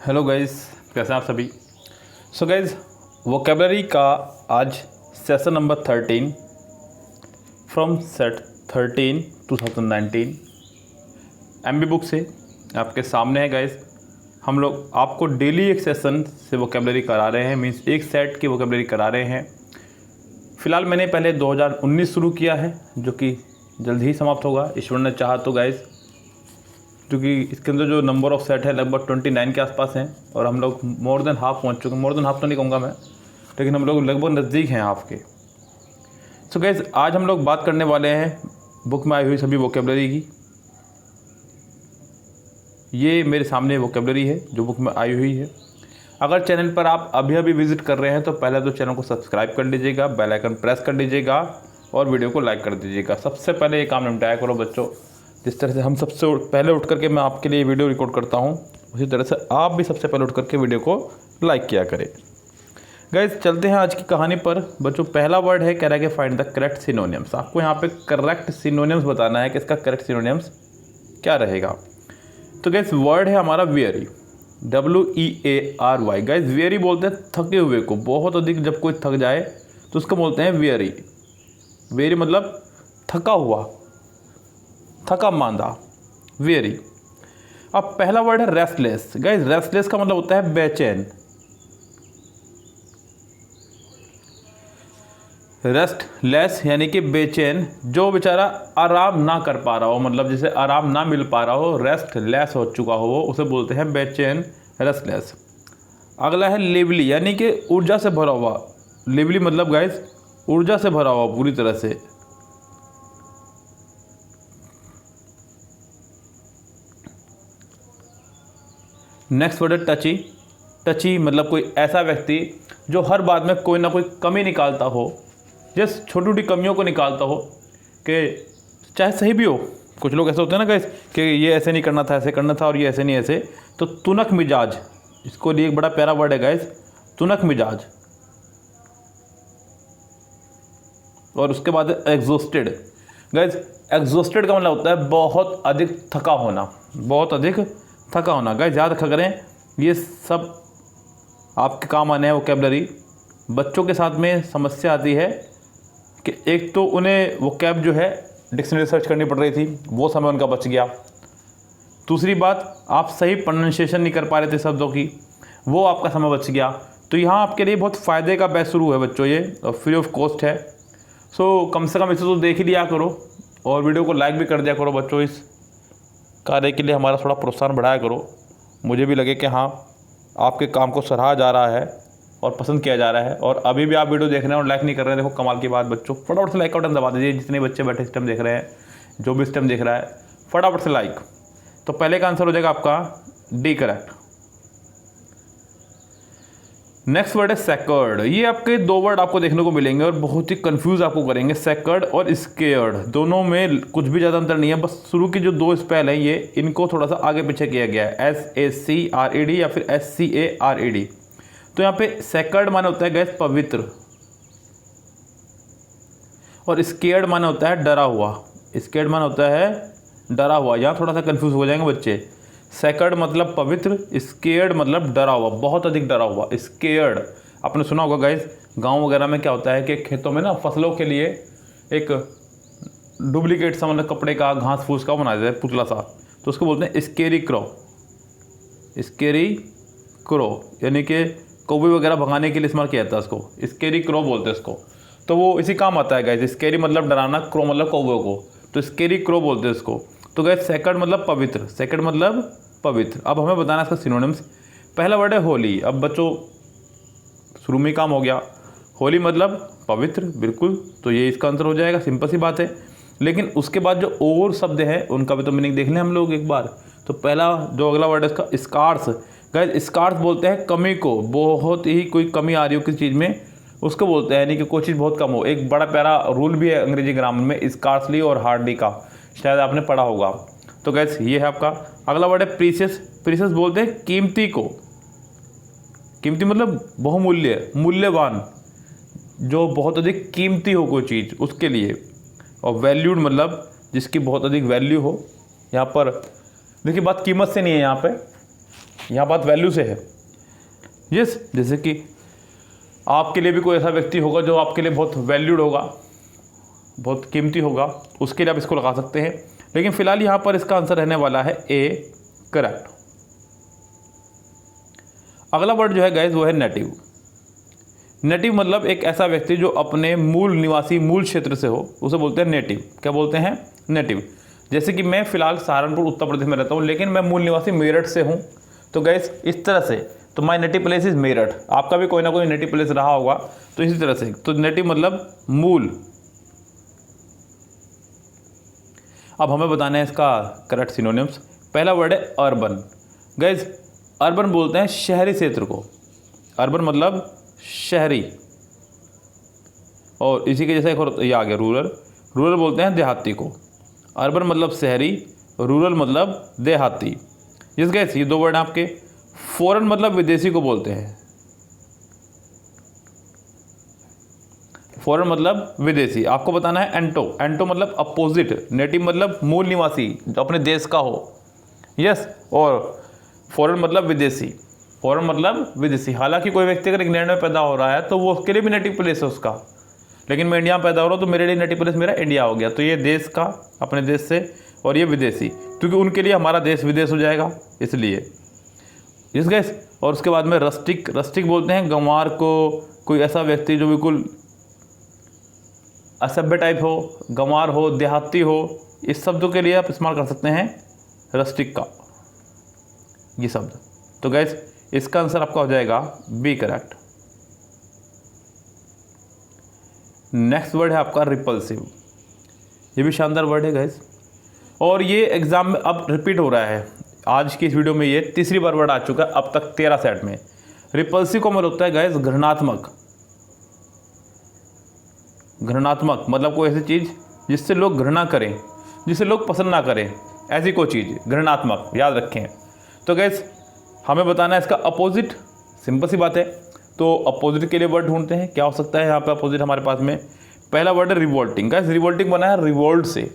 Hello guys, कैसे हैं आप सभी। सो गाइस, वोकेबलरी का आज session number 13 from set 13 2019 MB book से आपके सामने है गाइस। हम लोग आपको डेली एक सेशन से वोकेबलरी करा रहे हैं, मींस एक सेट की वोकेबलरी करा रहे हैं। फ़िलहाल मैंने पहले 2019 शुरू किया है, जो कि जल्द ही समाप्त होगा, ईश्वर ने चाहा तो गाइस, क्योंकि इसके अंदर जो नंबर ऑफ सेट है लगभग 29 के आसपास हैं और हम लोग मोर देन हाफ पहुंच चुके हैं। मोर देन हाफ तो नहीं कहूँगा मैं, लेकिन हम लोग लगभग नज़दीक हैं हाफ के। सो गाइस, आज हम लोग बात करने वाले हैं बुक में आई हुई सभी वोकेबलरी की। ये मेरे सामने वोकेबलरी है जो बुक में आई हुई है। अगर चैनल पर आप अभी अभी विजिट कर रहे हैं तो पहले तो चैनल को सब्सक्राइब कर लीजिएगा, बेल आइकन प्रेस कर लीजिएगा और वीडियो को लाइक कर दीजिएगा। सबसे पहले ये काम निपटाया करो बच्चों। जिस तरह से हम सबसे पहले उठ करके मैं आपके लिए वीडियो रिकॉर्ड करता हूँ, उसी तरह से आप भी सबसे पहले उठ करके वीडियो को लाइक किया करें। गाइस, चलते हैं आज की कहानी पर। बच्चों, पहला वर्ड है, कह रहा है कि फाइंड द करेक्ट सिनोनिम्स। आपको यहाँ पे करेक्ट सिनोनिम्स बताना है कि इसका करेक्ट सिनोनिम्स क्या रहेगा। तो गाइस, वर्ड है हमारा वेरी, WEARY। गाइस, वेरी बोलते हैं थके हुए को, बहुत अधिक जब कोई थक जाए तो उसको बोलते हैं वेरी। वेरी मतलब थका हुआ, थका मांदा, वेरी। अब पहला वर्ड है रेस्टलेस। गाइस, रेस्टलेस का मतलब होता है बेचैन। रेस्टलेस यानी कि बेचैन, जो बेचारा आराम ना कर पा रहा हो, मतलब जिसे आराम ना मिल पा रहा हो, रेस्टलेस हो चुका हो, वो उसे बोलते हैं बेचैन, रेस्टलेस। अगला है लिवली, यानी कि ऊर्जा से भरा हुआ। लिवली मतलब गाइस ऊर्जा से भरा हुआ पूरी तरह से। नेक्स्ट वर्ड है टची। टची मतलब कोई ऐसा व्यक्ति जो हर बात में कोई ना कोई कमी निकालता हो, जिस छोटी छोटी कमियों को निकालता हो, कि चाहे सही भी हो। कुछ लोग ऐसे होते हैं ना गाइस कि ये ऐसे नहीं करना था, ऐसे करना था, और ये ऐसे नहीं ऐसे। तो तुनक मिजाज, इसको लिए एक बड़ा प्यारा वर्ड है गाइस, तुनक मिजाज। और उसके बाद एग्जॉस्टेड। गाइस, एग्जॉस्टेड का मतलब होता है बहुत अधिक थका होना, बहुत अधिक थका होना। गाइस, याद रखा करें, ये सब आपके काम आने हैं वोकैबलरी। बच्चों के साथ में समस्या आती है कि एक तो उन्हें वोकैब जो है डिक्शनरी सर्च करनी पड़ रही थी, वो समय उनका बच गया। दूसरी बात, आप सही प्रोनाउंसिएशन नहीं कर पा रहे थे शब्दों की, वो आपका समय बच गया। तो यहाँ आपके लिए बहुत फ़ायदे का बैच शुरू है बच्चों, ये फ्री ऑफ कॉस्ट है। सो कम से कम इसे तो देख ही लिया करो और वीडियो को लाइक भी कर दिया करो बच्चों। इस कार्य के लिए हमारा थोड़ा प्रोत्साहन बढ़ाया करो, मुझे भी लगे कि हाँ आपके काम को सराहा जा रहा है और पसंद किया जा रहा है। और अभी भी आप वीडियो देख रहे हैं और लाइक नहीं कर रहे हैं, देखो कमाल की बात बच्चों, फटाफट से लाइक का बटन दबा दीजिए। जितने बच्चे बैठे इस टाइम देख रहे हैं, जो भी इस टाइम देख रहा है, फटाफट से लाइक। तो पहले का आंसर हो जाएगा आपका डी करेक्ट। नेक्स्ट वर्ड है सेकर्ड। ये आपके दो वर्ड आपको देखने को मिलेंगे और बहुत ही कंफ्यूज आपको करेंगे। सेकर्ड और स्केयर्ड, दोनों में कुछ भी ज़्यादा अंतर नहीं है, बस शुरू की जो दो स्पेल हैं ये इनको थोड़ा सा आगे पीछे किया गया है, SACRED या फिर SCARED। तो यहाँ पे सेकर्ड माने होता है गैस पवित्र, और स्केयर्ड माने होता है डरा हुआ। स्केयर्ड माने होता है डरा हुआ। यहाँ थोड़ा सा कंफ्यूज हो जाएंगे बच्चे। सेकर्ड मतलब पवित्र, स्केयर्ड मतलब डरा हुआ, बहुत अधिक डरा हुआ। स्केयर्ड आपने सुना होगा गाइस, गांव वगैरह में क्या होता है कि खेतों में ना फसलों के लिए एक डुप्लीकेट सा मतलब कपड़े का घास फूस का बना देते हैं पुतला सा, तो उसको बोलते हैं स्केरी क्रो। स्केरी क्रो यानी कि कौवे वगैरह भगाने के लिए इस्तेमाल किया जाता है उसको, स्केरी क्रो बोलते हैं उसको। तो वो इसी काम आता है गाइस। स्केरी मतलब डराना, क्रो मतलब कौवे को, तो स्केरी क्रो बोलते हैं इसको। तो गाइस, सेकर्ड मतलब पवित्र, सेकर्ड मतलब पवित्र। अब हमें बताना है इसका सिनोनिम्स। पहला वर्ड है होली। अब बच्चों शुरू में काम हो गया, होली मतलब पवित्र, बिल्कुल, तो ये इसका आंसर हो जाएगा, सिंपल सी बात है। लेकिन उसके बाद जो और शब्द हैं उनका भी तो मीनिंग देख लें हम लोग एक बार। तो पहला जो अगला वर्ड है इसका स्कार्स। गाइस, स्कार्स बोलते हैं कमी को, बहुत ही कोई कमी आ रही हो किसी चीज़ में उसको बोलते हैं, यानी कि कोई चीज़ बहुत कम हो। एक बड़ा प्यारा रूल भी है अंग्रेजी ग्रामर में, स्कार्सली और हार्डली का, शायद आपने पढ़ा होगा। तो गैस, ये है आपका। अगला वर्ड है प्रीशियस। प्रीशियस बोलते हैं कीमती को। कीमती मतलब बहुमूल्य, मूल्यवान, जो बहुत अधिक कीमती हो कोई चीज़ उसके लिए। और वैल्यूड मतलब जिसकी बहुत अधिक वैल्यू हो। यहाँ पर देखिए, बात कीमत से नहीं है यहाँ पे, यहाँ बात वैल्यू से है। यस, जैसे कि आपके लिए भी कोई ऐसा व्यक्ति होगा जो आपके लिए बहुत वैल्यूड होगा, बहुत कीमती होगा, उसके लिए आप इसको लगा सकते हैं। लेकिन फिलहाल यहाँ पर इसका आंसर रहने वाला है ए, करेक्ट। अगला वर्ड जो है गाइस वो है नेटिव। नेटिव मतलब एक ऐसा व्यक्ति जो अपने मूल निवासी, मूल क्षेत्र से हो, उसे बोलते हैं नेटिव। क्या बोलते हैं? नेटिव। जैसे कि मैं फिलहाल सहारनपुर उत्तर प्रदेश में रहता हूँ, लेकिन मैं मूल निवासी मेरठ से हूँ, तो गाइस इस तरह से, तो my native place is Meerut. आपका भी कोई ना कोई नेटिव प्लेस रहा होगा, तो इसी तरह से, तो नेटिव मतलब मूल। अब हमें बताना है इसका करेक्ट सिनोनिम्स। पहला वर्ड है अर्बन। गाइस अर्बन बोलते हैं शहरी क्षेत्र को, अर्बन मतलब शहरी, और इसी के जैसा एक और ये आ गया रूरल। रूरल बोलते हैं देहाती को। अर्बन मतलब शहरी, रूरल मतलब देहाती। जिस गाइस ये दो वर्ड आपके। फॉरेन मतलब विदेशी को बोलते हैं, फॉरेन मतलब विदेशी। आपको बताना है एंटो। एंटो मतलब अपोजिट। नेटिव मतलब मूल निवासी जो अपने देश का हो, यस। और फॉरेन मतलब विदेशी, फॉरेन मतलब विदेशी। हालांकि कोई व्यक्ति अगर इंग्लैंड में पैदा हो रहा है तो वो उसके लिए भी नेटिव प्लेस है उसका, लेकिन मैं इंडिया में पैदा हो रहा हूँ तो मेरे लिए नेटिव प्लेस मेरा इंडिया हो गया। तो ये देश का, अपने देश से, और ये विदेशी, क्योंकि उनके लिए हमारा देश विदेश हो जाएगा, इसलिए। Yes guys. और उसके बाद में रस्टिक। रस्टिक बोलते हैं गंवार को, कोई ऐसा व्यक्ति जो बिल्कुल असभ्य टाइप हो, गंवार हो, देहाती हो, इस शब्दों के लिए आप इस्तेमाल कर सकते हैं रस्टिक का, ये शब्द। तो गाइस इसका आंसर आपका हो जाएगा बी, करेक्ट। नेक्स्ट वर्ड है आपका रिपल्सिव। ये भी शानदार वर्ड है गाइस, और ये एग्जाम में अब रिपीट हो रहा है। आज की इस वीडियो में ये तीसरी बार वर्ड आ चुका है अब तक 13 सेट में। रिपल्सिव को मतलब होता है गाइस घृणात्मक। घृणात्मक मतलब कोई ऐसी चीज़ जिससे लोग घृणा करें, जिसे लोग पसंद ना करें, ऐसी कोई चीज़ घृणात्मक, याद रखें। तो गाइस हमें बताना है इसका अपोजिट। सिंपल सी बात है, तो अपोजिट के लिए वर्ड ढूंढते हैं। क्या हो सकता है यहाँ पे अपोजिट हमारे पास में? पहला वर्ड है रिवोल्टिंग। गाइस रिवोल्टिंग बना है रिवोल्ट से,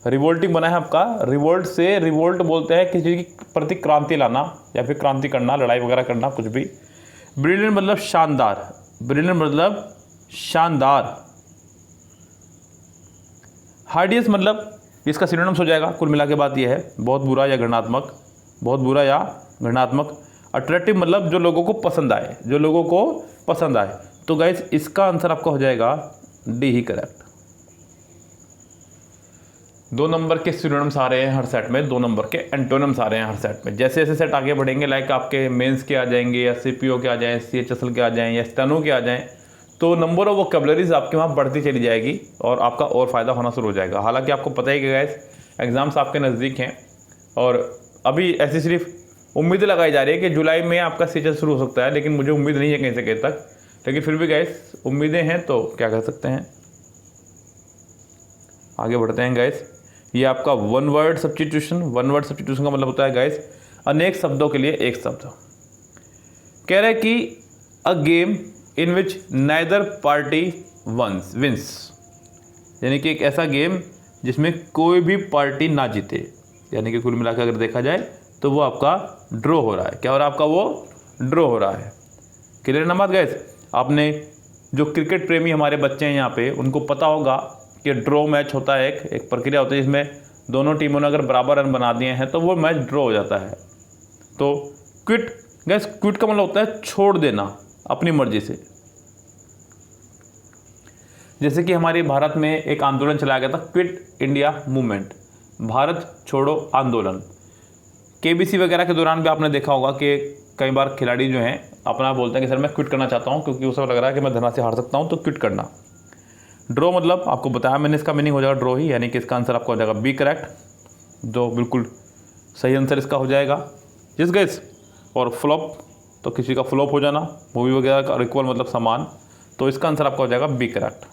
रिवोल्टिंग बना है आपका रिवोल्ट से। रिवोल्ट बोलते हैं किसी चीज़ की प्रति क्रांति लाना या फिर क्रांति करना, लड़ाई वगैरह करना, कुछ भी। ब्रिलियंट मतलब शानदार, ब्रिलियंट मतलब शानदार। हार्डियस मतलब इसका सिनोनिम्स हो जाएगा। कुल मिला के बात यह है, बहुत बुरा या घृणात्मक, बहुत बुरा या घृणात्मक। अट्रैक्टिव मतलब जो लोगों को पसंद आए, जो लोगों को पसंद आए। तो गाइस इसका आंसर आपका हो जाएगा डी ही, करेक्ट। 2 नंबर के सिनोनिम्स आ रहे हैं हर सेट में, 2 नंबर के एंटोनिम्स आ रहे हैं हर सेट में। जैसे जैसे सेट आगे बढ़ेंगे, लाइक आपके मेंस के आ जाएंगे, या सीपीओ के आ जाएं, सीएचएसएल के आ जाएं, या स्टेनो के आ जाएं, तो नंबर ऑफ वोकैबुलरीज आपके वहाँ बढ़ती चली जाएगी और आपका और फ़ायदा होना शुरू हो जाएगा। हालांकि आपको पता ही कि गाइस एग्ज़ाम्स आपके नज़दीक हैं, और अभी ऐसी सिर्फ उम्मीदें लगाई जा रही है कि जुलाई में आपका सीजन शुरू हो सकता है, लेकिन मुझे उम्मीद नहीं है कहीं से कहीं तक। लेकिन फिर भी गाइस उम्मीदें हैं, तो क्या कर सकते हैं। आगे बढ़ते हैं गाइस। ये आपका one word substitution. One word substitution का मतलब होता है गाइस अनेक शब्दों के लिए एक शब्द। कह रहे हैं कि a game in which neither party wins, यानी कि एक ऐसा गेम जिसमें कोई भी पार्टी ना जीते, यानी कि कुल मिलाकर अगर देखा जाए तो वो आपका ड्रॉ हो रहा है। क्या हो रहा है आपका? वो ड्रॉ हो रहा है। क्लियर ना बात गाइस? आपने जो क्रिकेट प्रेमी हमारे बच्चे हैं यहाँ पे, उनको पता होगा कि ड्रॉ मैच होता है, एक प्रक्रिया होती है जिसमें दोनों टीमों ने अगर बराबर रन बना दिए हैं तो वो मैच ड्रॉ हो जाता है। तो क्विट गाइस, क्विट का मतलब होता है छोड़ देना अपनी मर्जी से। जैसे कि हमारे भारत में एक आंदोलन चलाया गया था, क्विट इंडिया मूवमेंट, भारत छोड़ो आंदोलन। केबीसी वगैरह के दौरान भी आपने देखा होगा कि कई बार खिलाड़ी जो हैं अपना बोलते हैं कि सर मैं क्विट करना चाहता हूं, क्योंकि उसे लग रहा है कि मैं धरना से हार सकता हूं, तो क्विट करना। ड्रॉ मतलब आपको बताया मैंने, इसका मीनिंग हो जाएगा ड्रॉ ही, यानी कि इसका आंसर आपका हो जाएगा बी, करेक्ट, जो बिल्कुल सही आंसर इसका हो जाएगा। जिस गाइस। और फ्लॉप तो किसी का फ्लॉप हो जाना, मूवी वगैरह का। इक्वल मतलब समान, तो इसका आंसर आपका हो जाएगा B, correct.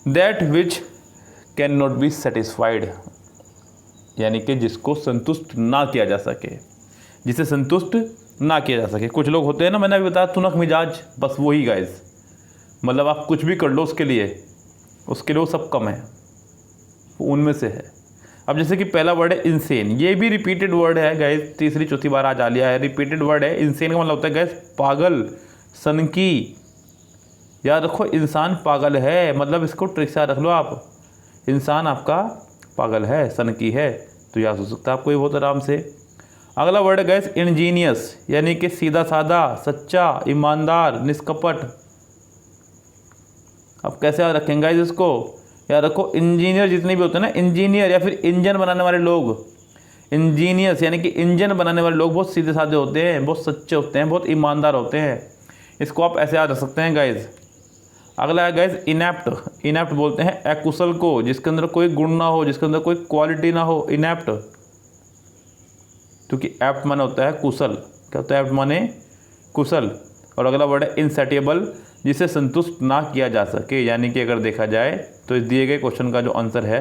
That which can not be satisfied, यानी कि जिसको संतुष्ट ना किया जा सके, जिसे संतुष्ट ना किया जा सके। कुछ लोग होते हैं ना, मैंने अभी बताया तुनक मिजाज, बस वही गाइस, मतलब आप कुछ भी कर लो उसके लिए वो सब कम है, वो उनमें से है। अब जैसे कि पहला वर्ड है इंसेन, ये भी रिपीटेड वर्ड है गैस, तीसरी चौथी बार आज आ लिया है, रिपीटेड वर्ड है। इंसेन का मतलब होता है गैस पागल, सनकी। याद रखो इंसान पागल है, मतलब इसको ट्रिक से याद रख लो आप, इंसान आपका पागल है, सनकी है, तो याद हो सकता है आपको ये बहुत आराम से। अगला वर्ड है गैस इंजीनियस, यानी कि सीधा साधा, सच्चा, ईमानदार, निष्कपट। अब कैसे याद रखेंगे गाइस इसको? याद रखो इंजीनियर जितने भी होते हैं ना, इंजीनियर या फिर इंजन बनाने वाले लोग, इंजीनियर्स यानी कि इंजन बनाने वाले लोग बहुत सीधे साधे होते हैं, बहुत सच्चे होते हैं, बहुत ईमानदार होते हैं। इसको आप ऐसे याद रख सकते हैं गाइस। अगला है गाइस इनैप्ट। इनैप्ट बोलते हैं अकुशल को, जिसके अंदर कोई गुण ना हो, जिसके अंदर कोई क्वालिटी ना हो, इनैप्ट। क्योंकि एप्ट माने होता है कुशल। क्या होता है एप्ट माने? कुशल। और अगला वर्ड है इनसेटिएबल, जिसे संतुष्ट ना किया जा सके, यानी कि अगर देखा जाए तो इस दिए गए क्वेश्चन का जो आंसर है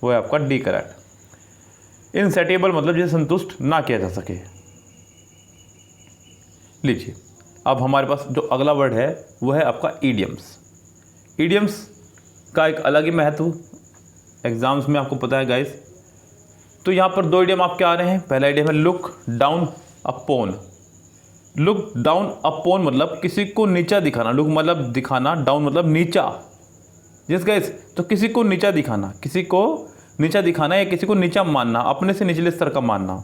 वो है आपका डी करेक्ट। इनसेटिएबल मतलब जिसे संतुष्ट ना किया जा सके। लीजिए अब हमारे पास जो अगला वर्ड है वो है आपका ईडियम्स। ईडियम्स का एक अलग ही महत्व एग्जाम्स में आपको पता है गाइस। तो यहाँ पर दो ईडियम आपके आ रहे हैं। पहला ईडियम है look down upon. Look down upon मतलब किसी को नीचा दिखाना, लुक मतलब दिखाना, डाउन मतलब नीचा। यस गाइस, तो किसी को नीचा दिखाना, किसी को नीचा दिखाना या किसी को नीचा मानना, अपने से निचले स्तर का मानना।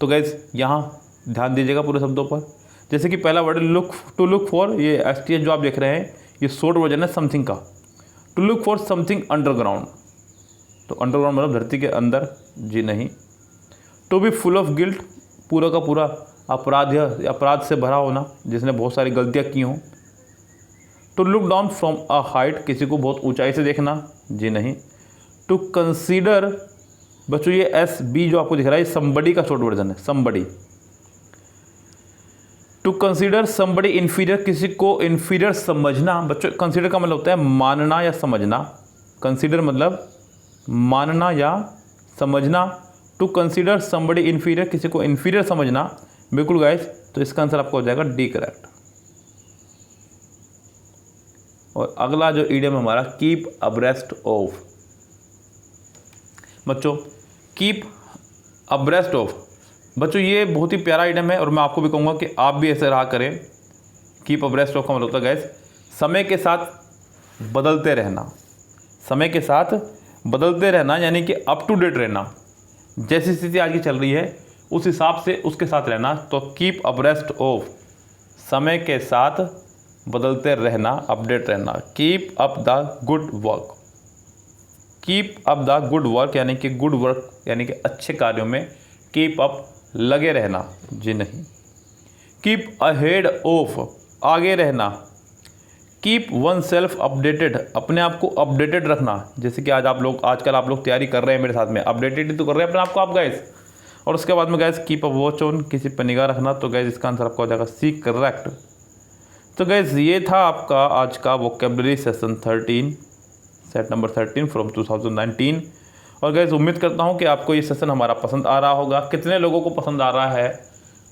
तो गाइस यहाँ ध्यान दीजिएगा पूरे शब्दों पर। जैसे कि पहला word look, to look for, ये STH जो आप देख रहे हैं ये शॉर्ट वर्जन है समथिंग का। To look for something underground, तो अंडरग्राउंड मतलब धरती के अंदर, जी नहीं। To be full of guilt, पूरा का पूरा अपराध से भरा होना, जिसने बहुत सारी गलतियां की हों। To look down from a height, किसी को बहुत ऊंचाई से देखना, जी नहीं। टू कंसीडर, बच्चों ये SB जो आपको दिख रहा है समबडी का शॉर्ट वर्जन है, somebody. To consider somebody inferior, किसी को इन्फीरियर समझना। बच्चों कंसीडर का मतलब होता है मानना या समझना। कंसीडर मतलब मानना या समझना। टू कंसीडर समबडी इन्फीरियर, किसी को इन्फीरियर समझना। बिल्कुल गाइस, तो इसका आंसर आपका हो जाएगा डी करेक्ट। और अगला जो ईडियम हमारा कीप अब्रेस्ट ऑफ। बच्चों कीप अब्रेस्ट ऑफ, बच्चों ये बहुत ही प्यारा ईडियम है और मैं आपको भी कहूँगा कि आप भी ऐसे रहा करें। कीप अब्रेस्ट ऑफ का मतलब होता है गाइस समय के साथ बदलते रहना, समय के साथ बदलते रहना, यानी कि अप टू डेट रहना। जैसी स्थिति आज की चल रही है उस हिसाब से उसके साथ रहना। तो कीप अब्रेस्ट ऑफ, समय के साथ बदलते रहना, अपडेट रहना। Keep up the good work, keep up the good work यानी कि गुड वर्क यानी कि अच्छे कार्यों में कीप अप लगे रहना, जी नहीं। कीप अहेड ऑफ, आगे रहना। कीप वन सेल्फ अपडेटेड, अपने आप को अपडेटेड रखना। जैसे कि आजकल आप लोग तैयारी कर रहे हैं मेरे साथ में, अपडेटेड ही तो कर रहे हैं अपने आप को आप गाइस। और उसके बाद में guys keep a watch on, किसी पर निगाह रखना। तो गाइस इसका आंसर आपका हो जाएगा सी करेक्ट। तो गाइस ये था आपका आज का vocabulary session 13, set number 13 from 2019। और गाइस उम्मीद करता हूँ कि आपको ये सेशन हमारा पसंद आ रहा होगा। कितने लोगों को पसंद आ रहा है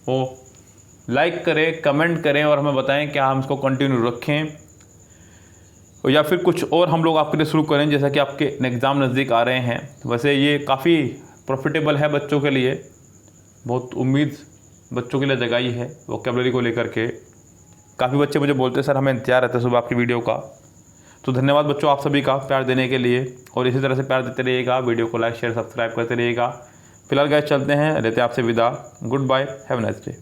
वो लाइक करें, कमेंट करें और हमें बताएं क्या हम इसको कंटिन्यू रखें या फिर कुछ और हम लोग आपके लिए शुरू करें, जैसा कि आपके एग्ज़ाम नज़दीक आ रहे हैं। वैसे ये काफ़ी प्रॉफिटेबल है बच्चों के लिए, बहुत उम्मीद बच्चों के लिए जगाई है वोकेबलरी को लेकर के। काफ़ी बच्चे मुझे बोलते हैं सर हमें इंतजार रहता है सुबह आपकी वीडियो का। तो धन्यवाद बच्चों आप सभी का प्यार देने के लिए, और इसी तरह से प्यार देते रहिएगा। वीडियो को लाइक शेयर सब्सक्राइब करते रहिएगा। फिलहाल गाइस चलते हैं, लेते हैं आपसे विदा। Good bye, have a nice day.